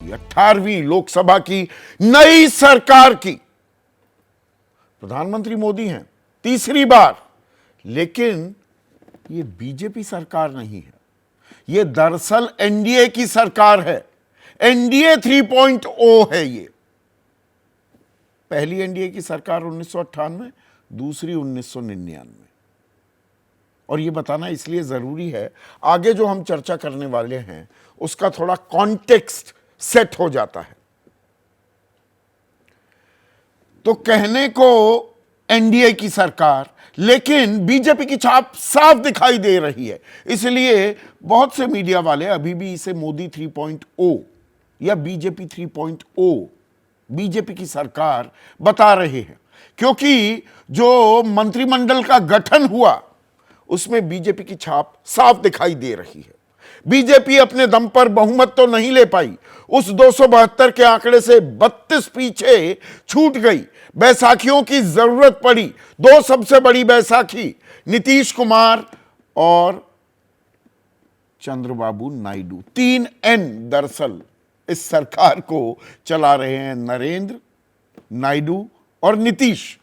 की 18वीं लोकसभा की नई सरकार की प्रधानमंत्री मोदी हैं तीसरी बार, लेकिन ये बीजेपी सरकार नहीं है, ये दरअसल एनडीए की सरकार है। एनडीए 3.0 है ये। पहली एनडीए की सरकार 1998, दूसरी 1999। और ये बताना इसलिए जरूरी है, आगे जो हम चर्चा करने वाले हैं उसका थोड़ा कॉन्टेक्स्ट सेट हो जाता है। तो कहने को एनडीए की सरकार, लेकिन बीजेपी की छाप साफ दिखाई दे रही है। इसलिए बहुत से मीडिया वाले अभी भी इसे मोदी 3.0 या बीजेपी 3.0 बीजेपी की सरकार बता रहे हैं, क्योंकि जो मंत्रिमंडल का गठन हुआ उसमें बीजेपी की छाप साफ दिखाई दे रही है। बीजेपी अपने दम पर बहुमत तो नहीं ले पाई, उस 272 के आंकड़े से 32 पीछे छूट गई। बैसाखियों की जरूरत पड़ी, दो सबसे बड़ी बैसाखी नीतीश कुमार और चंद्रबाबू नायडू। 3N दरअसल इस सरकार को चला रहे हैं, नरेंद्र, नायडू और नीतीश,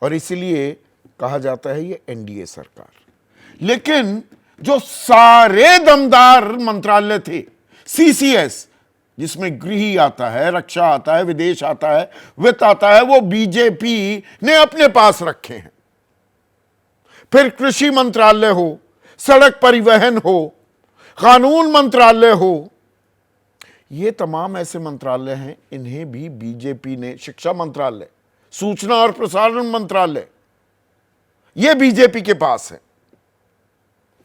और इसलिए कहा जाता है ये एनडीए सरकार। लेकिन जो सारे दमदार मंत्रालय थे, सीसीएस जिसमें गृह आता है, रक्षा आता है, विदेश आता है, वित्त आता है, वो बीजेपी ने अपने पास रखे हैं। फिर कृषि मंत्रालय हो, सड़क परिवहन हो, कानून मंत्रालय हो, ये तमाम ऐसे मंत्रालय हैं, इन्हें भी बीजेपी ने, शिक्षा मंत्रालय, सूचना और प्रसारण मंत्रालय, ये बीजेपी के पास है।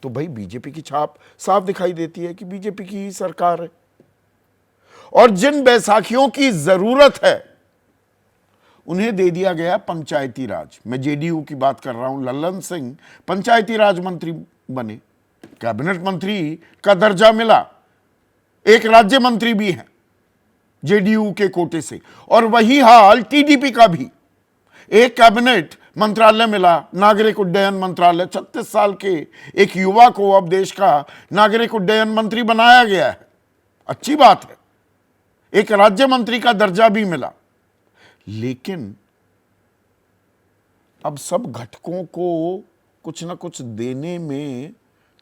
तो भाई बीजेपी की छाप साफ दिखाई देती है कि बीजेपी की ही सरकार है। और जिन बैसाखियों की जरूरत है उन्हें दे दिया गया पंचायती राज। मैं जेडीयू की बात कर रहा हूं। लल्लन सिंह पंचायती राज मंत्री बने, कैबिनेट मंत्री का दर्जा मिला, एक राज्य मंत्री भी हैं जेडीयू के कोटे से। और वही हाल टीडीपी का भी, एक कैबिनेट मंत्रालय मिला, नागरिक उड्डयन मंत्रालय। 36 साल के एक युवा को अब देश का नागरिक उड्डयन मंत्री बनाया गया है, अच्छी बात है। एक राज्य मंत्री का दर्जा भी मिला। लेकिन अब सब घटकों को कुछ ना कुछ देने में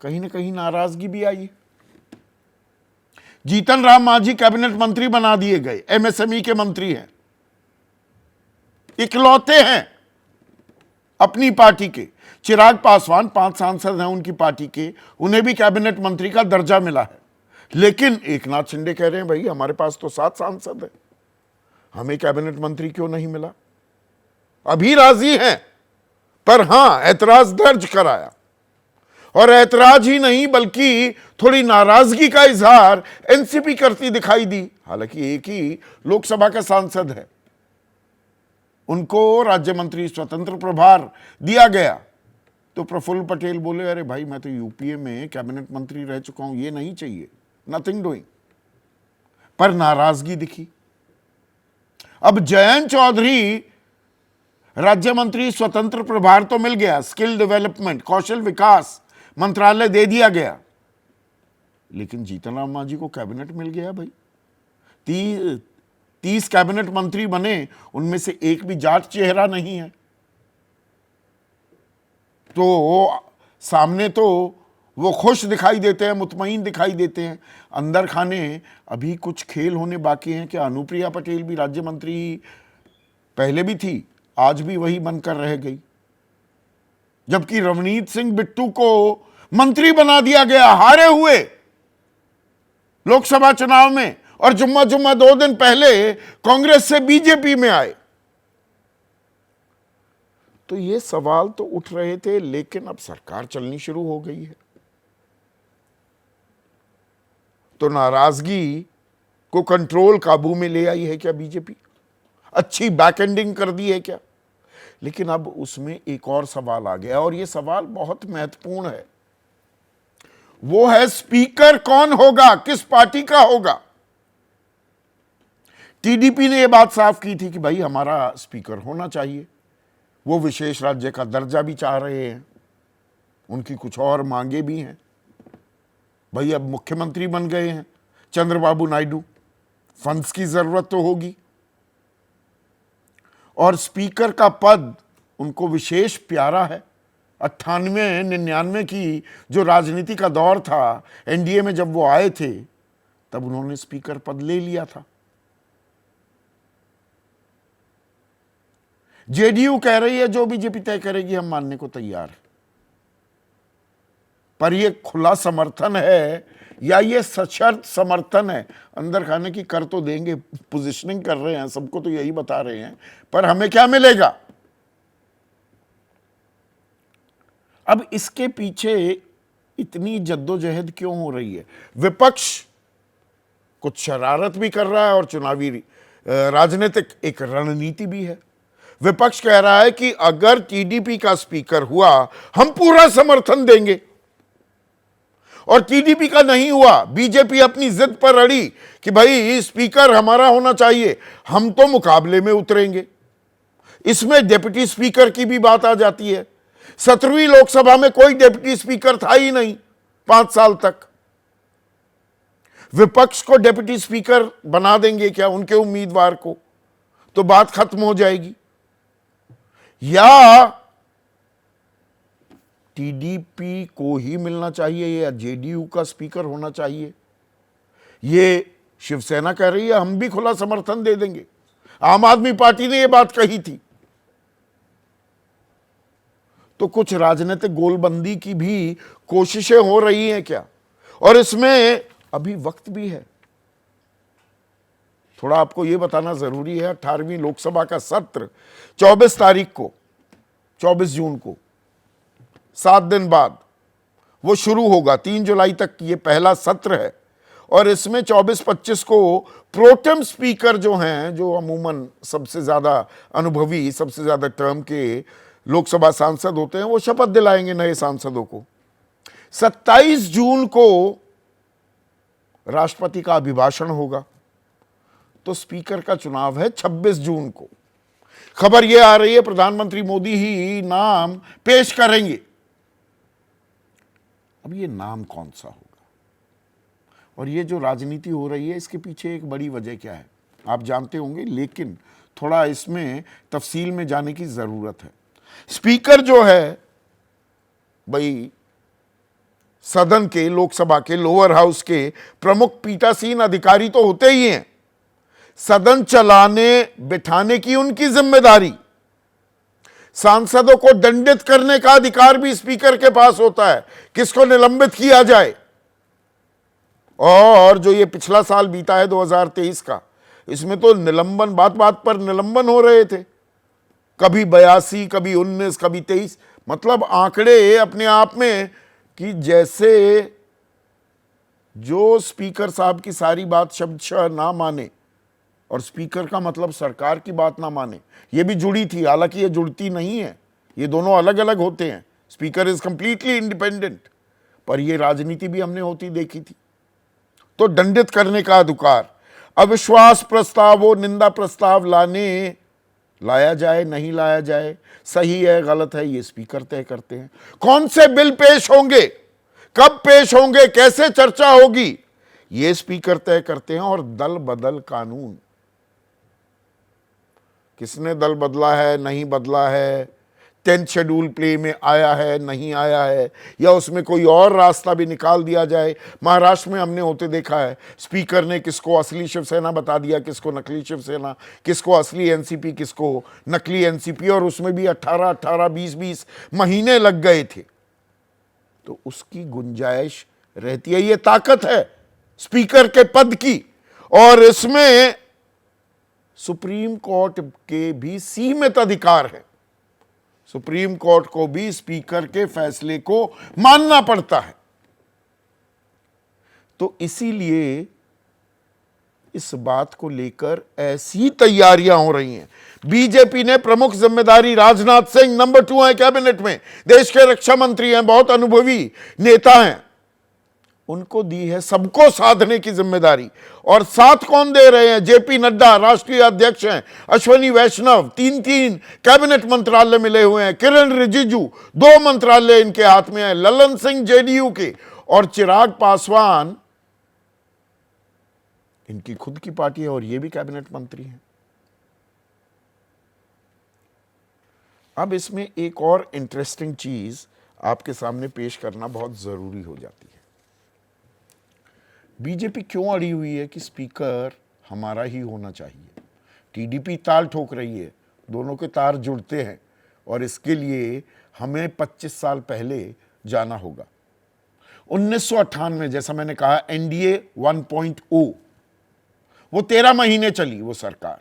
कहीं ना कहीं नाराजगी भी आई। जीतन राम मांझी कैबिनेट मंत्री बना दिए गए, एमएसएमई के मंत्री हैं, इकलौते हैं अपनी पार्टी के। चिराग पासवान 5 सांसद हैं उनकी पार्टी के, उन्हें भी कैबिनेट मंत्री का दर्जा मिला है। लेकिन एकनाथ शिंदे कह रहे हैं भाई हमारे पास तो 7 सांसद हैं, हमें कैबिनेट मंत्री क्यों नहीं मिला। अभी राजी हैं, पर हां ऐतराज दर्ज कराया। और ऐतराज ही नहीं बल्कि थोड़ी नाराजगी का इजहार एनसीपी करती दिखाई दी। हालांकि एक ही लोकसभा का सांसद है, उनको राज्य मंत्री स्वतंत्र प्रभार दिया गया। तो प्रफुल्ल पटेल बोले अरे भाई मैं तो यूपीए में कैबिनेट मंत्री रह चुका हूं, ये नहीं चाहिए, नथिंग डूइंग। पर नाराजगी दिखी। अब जयंत चौधरी राज्य मंत्री स्वतंत्र प्रभार तो मिल गया, स्किल डेवलपमेंट, कौशल विकास मंत्रालय दे दिया गया, लेकिन जीतन राम मांझी को कैबिनेट मिल गया भाई। 30 कैबिनेट मंत्री बने, उनमें से एक भी जाट चेहरा नहीं है। तो सामने तो वो खुश दिखाई देते हैं, मुतमईन दिखाई देते हैं, अंदर खाने अभी कुछ खेल होने बाकी हैं। क्या अनुप्रिया पटेल भी राज्य मंत्री पहले भी थी, आज भी वही बनकर रह गई, जबकि रवनीत सिंह बिट्टू को मंत्री बना दिया गया हारे हुए लोकसभा चुनाव में, और जुम्मा 2 दिन पहले कांग्रेस से बीजेपी में आए। तो ये सवाल तो उठ रहे थे, लेकिन अब सरकार चलनी शुरू हो गई है, तो नाराजगी को कंट्रोल, काबू में ले आई है क्या बीजेपी? अच्छी बैकएंडिंग कर दी है क्या? लेकिन अब उसमें एक और सवाल आ गया, और यह सवाल बहुत महत्वपूर्ण है। वो है स्पीकर कौन होगा, किस पार्टी का होगा। टीडीपी ने यह बात साफ की थी कि भाई हमारा स्पीकर होना चाहिए। वो विशेष राज्य का दर्जा भी चाह रहे हैं, उनकी कुछ और मांगे भी हैं। भाई अब मुख्यमंत्री बन गए हैं, चंद्रबाबू नायडू, फंड्स की जरूरत तो होगी, और स्पीकर का पद उनको विशेष प्यारा है। 98-99 की जो राजनीति का दौर था, एनडीए में जब वो आए थे, तब उन्होंने स्पीकर पद ले लिया था। जेडीयू कह रही है जो बीजेपी तय करेगी हम मानने को तैयार है, पर यह खुला समर्थन है या ये सशर्त समर्थन है? अंदर खाने की कर तो देंगे, पोजीशनिंग कर रहे हैं, सबको तो यही बता रहे हैं, पर हमें क्या मिलेगा? अब इसके पीछे इतनी जद्दोजहद क्यों हो रही है? विपक्ष कुछ शरारत भी कर रहा है और चुनावी राजनीतिक एक रणनीति भी है। विपक्ष कह रहा है कि अगर टीडीपी का स्पीकर हुआ हम पूरा समर्थन देंगे, और टीडीपी का नहीं हुआ, बीजेपी अपनी जिद पर अड़ी कि भाई स्पीकर हमारा होना चाहिए, हम तो मुकाबले में उतरेंगे। इसमें डिप्टी स्पीकर की भी बात आ जाती है। 17वीं लोकसभा में कोई डिप्टी स्पीकर था ही नहीं 5 साल तक। विपक्ष को डिप्टी स्पीकर बना देंगे क्या उनके उम्मीदवार को, तो बात खत्म हो जाएगी। या टीडीपी को ही मिलना चाहिए या जेडीयू का स्पीकर होना चाहिए? ये शिवसेना कह रही है हम भी खुला समर्थन दे देंगे। आम आदमी पार्टी ने यह बात कही थी। तो कुछ राजनीतिक गोलबंदी की भी कोशिशें हो रही हैं क्या? और इसमें अभी वक्त भी है। थोड़ा आपको यह बताना जरूरी है, 18वीं लोकसभा का सत्र 24 तारीख को, 24 जून को, 7 दिन बाद वो शुरू होगा। 3 जुलाई तक ये पहला सत्र है, और इसमें 24-25 को प्रोटेम स्पीकर जो हैं, जो अमूमन सबसे ज्यादा अनुभवी, सबसे ज्यादा टर्म के लोकसभा सांसद होते हैं, वो शपथ दिलाएंगे नए सांसदों को। 27 जून को राष्ट्रपति का अभिभाषण होगा। तो स्पीकर का चुनाव है 26 जून को। खबर यह आ रही है प्रधानमंत्री मोदी ही नाम पेश करेंगे। अब ये नाम कौन सा होगा, और ये जो राजनीति हो रही है इसके पीछे एक बड़ी वजह क्या है आप जानते होंगे, लेकिन थोड़ा इसमें तफसील में जाने की जरूरत है। स्पीकर जो है भाई, सदन के, लोकसभा के लोअर हाउस के प्रमुख पीठासीन अधिकारी तो होते ही हैं। सदन चलाने बिठाने की उनकी जिम्मेदारी, सांसदों को दंडित करने का अधिकार भी स्पीकर के पास होता है, किसको निलंबित किया जाए। और जो ये पिछला साल बीता है 2023 का, इसमें तो निलंबन, बात बात पर निलंबन हो रहे थे, कभी 82, कभी 19, कभी 23। मतलब आंकड़े अपने आप में कि जैसे जो स्पीकर साहब की सारी बात शब्दशः ना माने, और स्पीकर का मतलब सरकार की बात ना माने, ये भी जुड़ी थी। हालांकि ये जुड़ती नहीं है, ये दोनों अलग अलग होते हैं। स्पीकर इज कंप्लीटली इंडिपेंडेंट, पर ये राजनीति भी हमने होती देखी थी। तो दंडित करने का अधिकार, अविश्वास प्रस्ताव हो, निंदा प्रस्ताव लाया जाए नहीं लाया जाए, सही है गलत है, ये स्पीकर तय करते हैं। कौन से बिल पेश होंगे, कब पेश होंगे, कैसे चर्चा होगी, ये स्पीकर तय करते हैं। और दल बदल कानून, किसने दल बदला है नहीं बदला है, 10th शेड्यूल प्ले में आया है नहीं आया है, या उसमें कोई और रास्ता भी निकाल दिया जाए। महाराष्ट्र में हमने होते देखा है, स्पीकर ने किसको असली शिवसेना बता दिया, किसको नकली शिवसेना, किसको असली एनसीपी, किसको नकली एनसीपी, और उसमें भी 18-18, 20-20 महीने लग गए थे। तो उसकी गुंजाइश रहती है। ये ताकत है स्पीकर के पद की, और इसमें सुप्रीम कोर्ट के भी सीमित अधिकार है। सुप्रीम कोर्ट को भी स्पीकर के फैसले को मानना पड़ता है। तो इसीलिए इस बात को लेकर ऐसी तैयारियां हो रही हैं। बीजेपी ने प्रमुख जिम्मेदारी, राजनाथ सिंह नंबर 2 है कैबिनेट में, देश के रक्षा मंत्री हैं, बहुत अनुभवी नेता हैं, उनको दी है सबको साधने की जिम्मेदारी। और साथ कौन दे रहे हैं? जेपी नड्डा राष्ट्रीय अध्यक्ष हैं, अश्विनी वैष्णव 3 कैबिनेट मंत्रालय मिले हुए हैं, किरण रिजिजू 2 मंत्रालय इनके हाथ में है, ललन सिंह जेडीयू के, और चिराग पासवान इनकी खुद की पार्टी है और ये भी कैबिनेट मंत्री हैं। अब इसमें एक और इंटरेस्टिंग चीज आपके सामने पेश करना बहुत जरूरी हो जाती है। बीजेपी क्यों अड़ी हुई है कि स्पीकर हमारा ही होना चाहिए? टीडीपी ताल ठोक रही है, दोनों के तार जुड़ते हैं और इसके लिए हमें 25 साल पहले जाना होगा। 1998 जैसा मैंने कहा एनडीए 1.0, वो 13 महीने चली वो सरकार।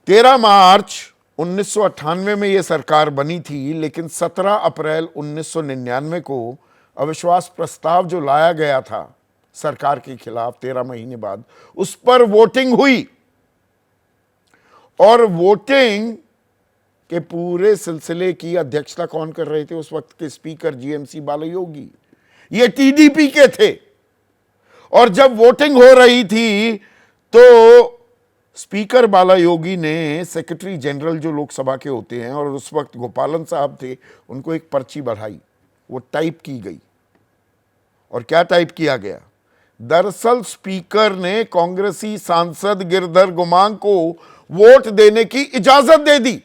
13 मार्च 1998 में ये सरकार बनी थी, लेकिन 17 अप्रैल 1999 को अविश्वास प्रस्ताव जो लाया गया था सरकार के खिलाफ 13 महीने बाद, उस पर वोटिंग हुई और वोटिंग के पूरे सिलसिले की अध्यक्षता कौन कर रहे थे? उस वक्त के स्पीकर जीएमसी बालायोगी, ये टीडीपी के थे। और जब वोटिंग हो रही थी तो स्पीकर बालायोगी ने सेक्रेटरी जनरल जो लोकसभा के होते हैं, और उस वक्त गोपालन साहब थे, उनको एक पर्ची बढ़ाई, वो टाइप की गई। और क्या टाइप किया गया? दरअसल स्पीकर ने कांग्रेसी सांसद गिरधर गुमांग को वोट देने की इजाजत दे दी।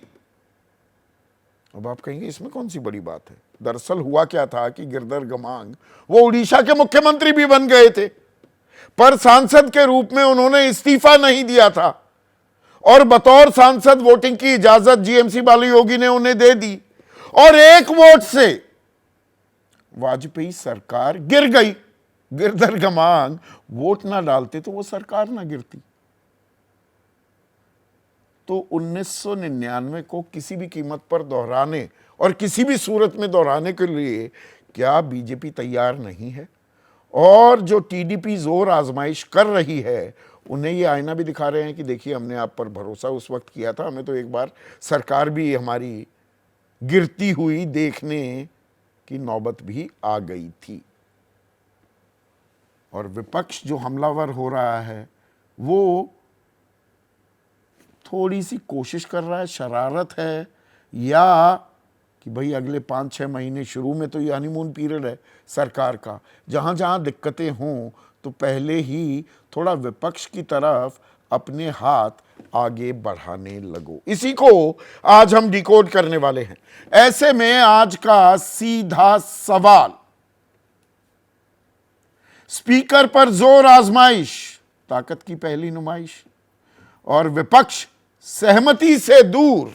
अब आप कहेंगे इसमें कौन सी बड़ी बात है? दरअसल हुआ क्या था कि गिरधर गुमांग वो उड़ीसा के मुख्यमंत्री भी बन गए थे, पर सांसद के रूप में उन्होंने इस्तीफा नहीं दिया था और बतौर सांसद वोटिंग की इजाजत जीएमसी बालायोगी ने उन्हें दे दी और एक वोट से वाजपेयी सरकार गिर गई। गिरधर गुमांग वोट ना डालते तो वो सरकार ना गिरती। तो 1999 को किसी भी कीमत पर दोहराने और किसी भी सूरत में दोहराने के लिए क्या बीजेपी तैयार नहीं है? और जो टीडीपी जोर आजमाइश कर रही है, उन्हें ये आईना भी दिखा रहे हैं कि देखिए हमने आप पर भरोसा उस वक्त किया था, हमें तो एक बार सरकार भी हमारी गिरती हुई देखने की नौबत भी आ गई थी। और विपक्ष जो हमलावर हो रहा है वो थोड़ी सी कोशिश कर रहा है, शरारत है, या कि भाई अगले 5-6 महीने, शुरू में तो ये हनीमून पीरियड है सरकार का, जहां जहां दिक्कतें हों तो पहले ही थोड़ा विपक्ष की तरफ अपने हाथ आगे बढ़ाने लगो। इसी को आज हम डिकोड करने वाले हैं। ऐसे में आज का सीधा सवाल, स्पीकर पर जोर आजमाइश ताकत की पहली नुमाइश, और विपक्ष सहमति से दूर,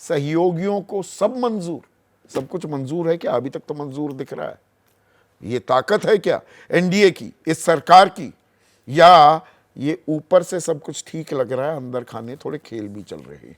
सहयोगियों को सब मंजूर। सब कुछ मंजूर है क्या? अभी तक तो मंजूर दिख रहा है। ये ताकत है क्या एनडीए की, इस सरकार की, या ये ऊपर से सब कुछ ठीक लग रहा है, अंदर खाने थोड़े खेल भी चल रहे हैं?